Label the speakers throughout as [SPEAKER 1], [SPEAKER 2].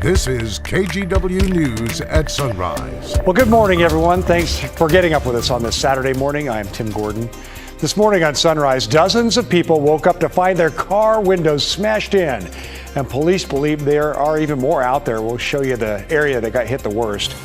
[SPEAKER 1] This is KGW News at Sunrise.
[SPEAKER 2] Well, good morning, everyone. Thanks for getting up with us on this Saturday morning. I'm Tim Gordon. This morning on Sunrise, dozens of people woke up to find their car windows smashed in, and police believe there are even more out there. We'll show you the area that got hit the worst.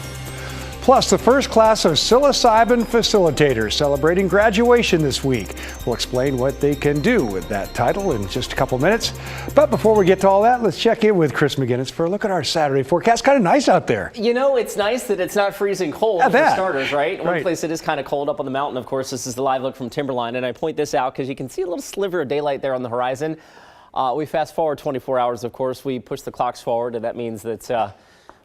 [SPEAKER 2] Plus, the first class of Psilocybin facilitators celebrating graduation this week. We'll explain what they can do with that title in just a couple minutes. But before we get to all that, let's check in with Chris McGinnis for a look at our Saturday forecast. Kind of nice out there.
[SPEAKER 3] You know, it's nice that it's not freezing cold for starters, right? One place it is kind of cold up on the mountain, of course. This is the live look from Timberline, and I point this out because you can see a little sliver of daylight there on the horizon. We fast forward 24 hours, of course. We push the clocks forward, and that means that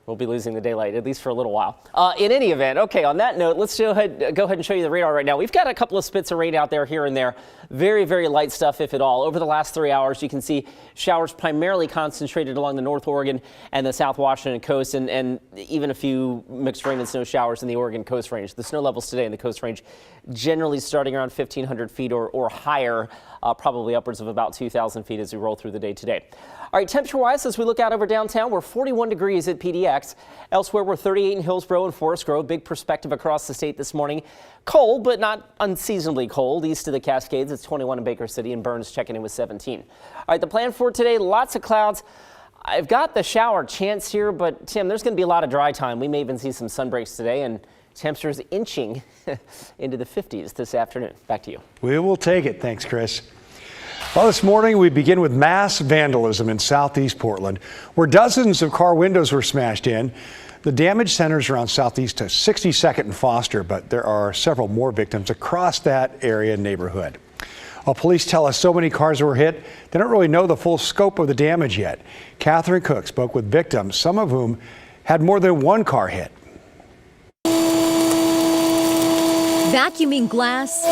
[SPEAKER 3] we'll be losing the daylight, at least for a little while. In any event, okay, on that note, let's go ahead and show you the radar right now. We've got a couple of spits of rain out there here and there. Very, very light stuff, if at all. Over the last 3 hours, you can see showers primarily concentrated along the North Oregon and the South Washington coast, and even a few mixed rain and snow showers in the Oregon Coast Range. The snow levels today in the Coast Range generally starting around 1,500 feet or higher, probably upwards of about 2,000 feet as we roll through the day today. All right, temperature-wise, as we look out over downtown, we're 41 degrees at PDX. Elsewhere, we're 38 in Hillsborough and Forest Grove. Big perspective across the state this morning. Cold, but not unseasonably cold. East of the Cascades, it's 21 in Baker City, and Burns checking in with 17. All right, the plan for today, lots of clouds. I've got the shower chance here, but Tim, there's going to be a lot of dry time. We may even see some sun breaks today, and temperatures inching into the 50s this afternoon. Back to you.
[SPEAKER 2] We will take it. Thanks, Chris. Well, this morning we begin with mass vandalism in southeast Portland, where dozens of car windows were smashed in. The damage centers around southeast to 62nd and Foster, but there are several more victims across that area neighborhood. While police tell us so many cars were hit, they don't really know the full scope of the damage yet. Catherine Cook spoke with victims, some of whom had more than one car hit.
[SPEAKER 4] Vacuuming glass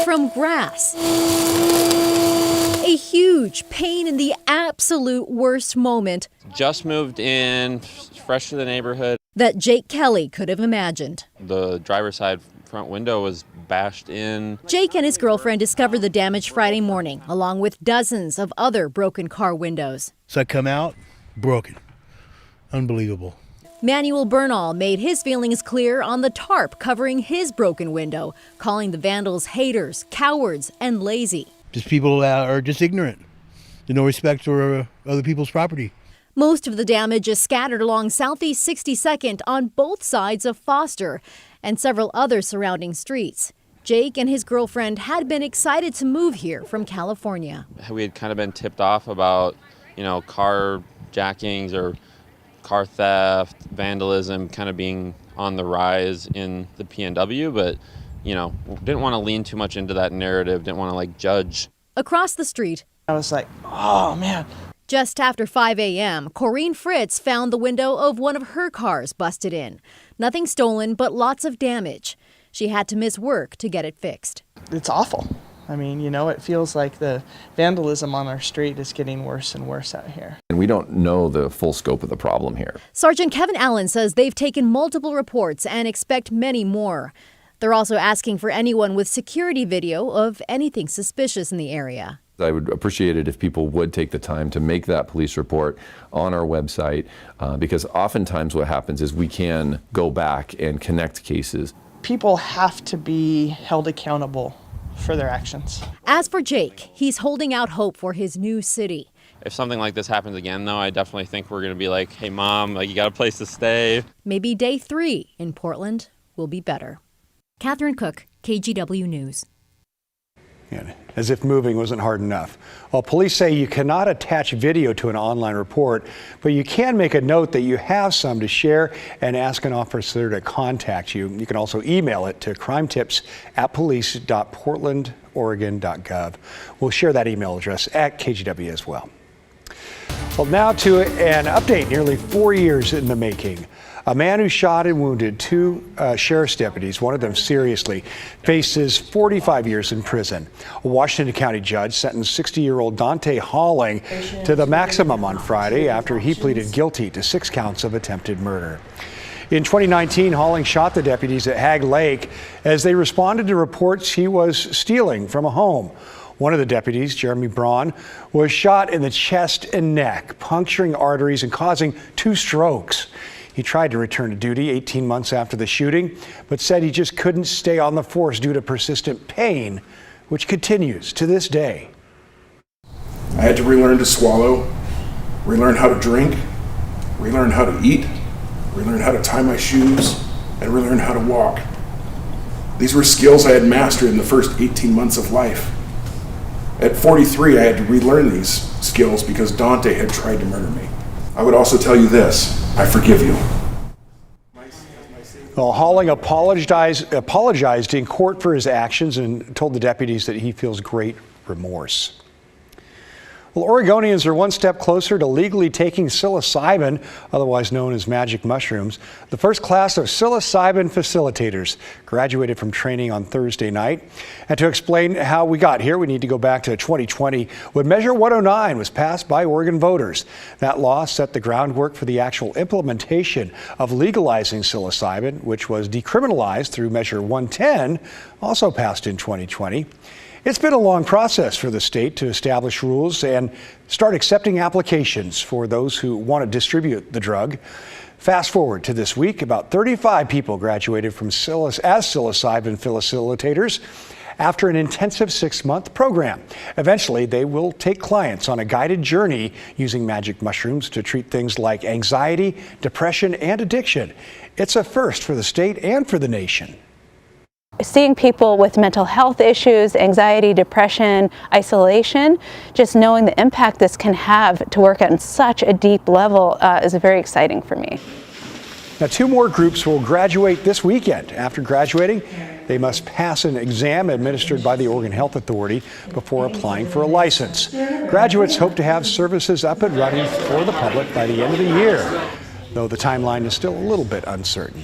[SPEAKER 4] from grass. A huge pain in the absolute worst moment.
[SPEAKER 5] Just moved in, fresh to the neighborhood.
[SPEAKER 4] That Jake Kelly could have imagined.
[SPEAKER 5] The driver's side front window was bashed in.
[SPEAKER 4] Jake and his girlfriend discovered the damage Friday morning, along with dozens of other broken car windows.
[SPEAKER 6] So I come out, broken. Unbelievable.
[SPEAKER 4] Manuel Bernal made his feelings clear on the tarp covering his broken window, calling the vandals haters, cowards, and lazy.
[SPEAKER 6] Just people that are just ignorant. There's no respect for other people's property.
[SPEAKER 4] Most of the damage is scattered along Southeast 62nd on both sides of Foster and several other surrounding streets. Jake and his girlfriend had been excited to move here from California.
[SPEAKER 5] We had kind of been tipped off about, car jackings or car theft, vandalism kind of being on the rise in the PNW, but, didn't want to lean too much into that narrative, didn't want to judge.
[SPEAKER 4] Across the street,
[SPEAKER 7] I was like, oh man.
[SPEAKER 4] Just after 5 a.m., Corrine Fritz found the window of one of her cars busted in. Nothing stolen, but lots of damage. She had to miss work to get it fixed.
[SPEAKER 7] It's awful. I mean, it feels like the vandalism on our street is getting worse and worse out here.
[SPEAKER 8] And we don't know the full scope of the problem here.
[SPEAKER 4] Sergeant Kevin Allen says they've taken multiple reports and expect many more. They're also asking for anyone with security video of anything suspicious in the area.
[SPEAKER 8] I would appreciate it if people would take the time to make that police report on our website, because oftentimes what happens is we can go back and connect cases.
[SPEAKER 7] People have to be held accountable for their actions.
[SPEAKER 4] As for Jake, he's holding out hope for his new city.
[SPEAKER 5] If something like this happens again, though, I definitely think we're going to be like, hey, Mom, you got a place to stay.
[SPEAKER 4] Maybe day 3 in Portland will be better. Catherine Cook, KGW News.
[SPEAKER 2] As if moving wasn't hard enough. Well, police say you cannot attach video to an online report, but you can make a note that you have some to share and ask an officer to contact you. You can also email it to crimetips@police.portlandoregon.gov. We'll share that email address at KGW as well. Well, now to an update nearly 4 years in the making. A man who shot and wounded 2 sheriff's deputies, one of them seriously, faces 45 years in prison. A Washington County judge sentenced 60-year-old Dante Halling to the maximum on Friday after he pleaded guilty to 6 counts of attempted murder. In 2019, Halling shot the deputies at Hag Lake as they responded to reports he was stealing from a home. One of the deputies, Jeremy Braun, was shot in the chest and neck, puncturing arteries and causing 2 strokes. He tried to return to duty 18 months after the shooting, but said he just couldn't stay on the force due to persistent pain, which continues to this day.
[SPEAKER 9] I had to relearn to swallow, relearn how to drink, relearn how to eat, relearn how to tie my shoes, and relearn how to walk. These were skills I had mastered in the first 18 months of life. At 43, I had to relearn these skills because Dante had tried to murder me. I would also tell you this, I forgive you.
[SPEAKER 2] Well, Halling apologized in court for his actions and told the deputies that he feels great remorse. Well, Oregonians are one step closer to legally taking psilocybin, otherwise known as magic mushrooms. The first class of psilocybin facilitators graduated from training on Thursday night. And to explain how we got here, we need to go back to 2020 when Measure 109 was passed by Oregon voters. That law set the groundwork for the actual implementation of legalizing psilocybin, which was decriminalized through Measure 110, also passed in 2020. It's been a long process for the state to establish rules and start accepting applications for those who want to distribute the drug. Fast forward to this week, about 35 people graduated from as psilocybin facilitators after an intensive 6-month program. Eventually, they will take clients on a guided journey using magic mushrooms to treat things like anxiety, depression, and addiction. It's a first for the state and for the nation.
[SPEAKER 10] Seeing people with mental health issues, anxiety, depression, isolation, just knowing the impact this can have to work on such a deep level is very exciting for me.
[SPEAKER 2] Now, 2 more groups will graduate this weekend. After graduating, they must pass an exam administered by the Oregon Health Authority before applying for a license. Graduates hope to have services up and running for the public by the end of the year, though the timeline is still a little bit uncertain.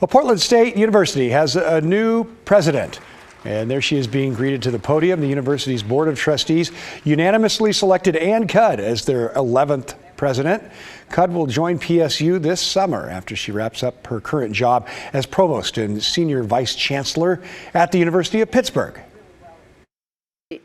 [SPEAKER 2] Well, Portland State University has a new president, and there she is being greeted to the podium. The university's Board of Trustees unanimously selected Ann Cudd as their 11th president. Cudd will join PSU this summer after she wraps up her current job as provost and senior vice chancellor at the University of Pittsburgh.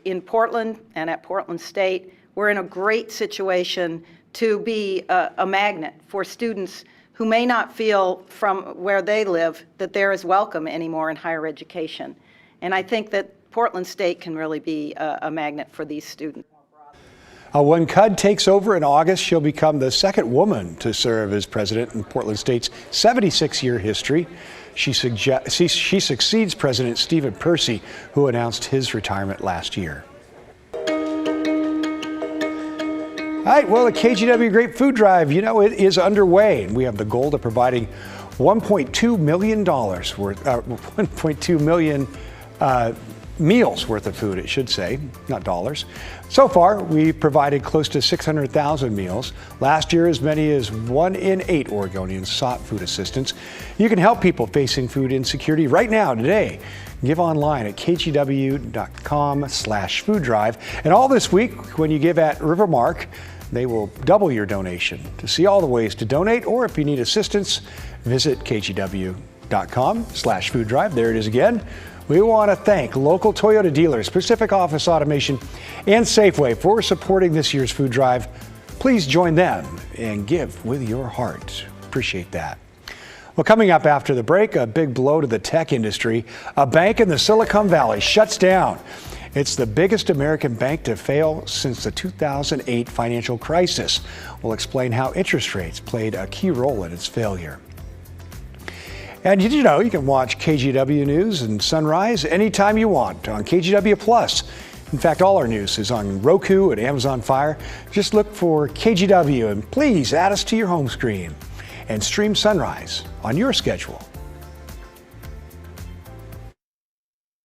[SPEAKER 11] In Portland and at Portland State, we're in a great situation to be a magnet for students who may not feel from where they live that they're as welcome anymore in higher education. And I think that Portland State can really be a magnet for these students.
[SPEAKER 2] When Cudd takes over in August, she'll become the second woman to serve as president in Portland State's 76-year history. She succeeds President Stephen Percy, who announced his retirement last year. All right, well, the KGW Great Food Drive, you know, it is underway, and we have the goal of providing $1.2 million worth, 1.2 million meals worth of food, it should say, not dollars. So far, we provided close to 600,000 meals. Last year, as many as 1 in 8 Oregonians sought food assistance. You can help people facing food insecurity right now, today. Give online at kgw.com/food drive. And all this week, when you give at Rivermark, they will double your donation. To see all the ways to donate, or if you need assistance, visit kgw.com/food drive. There it is again. We want to thank local Toyota dealers, Pacific Office Automation, and Safeway for supporting this year's food drive. Please join them and give with your heart. Appreciate that. Well, coming up after the break, a big blow to the tech industry. A bank in the Silicon Valley shuts down. It's the biggest American bank to fail since the 2008 financial crisis. We'll explain how interest rates played a key role in its failure. And did you know you can watch KGW News and Sunrise anytime you want on KGW Plus. In fact, all our news is on Roku and Amazon Fire. Just look for KGW and please add us to your home screen and stream Sunrise on your schedule.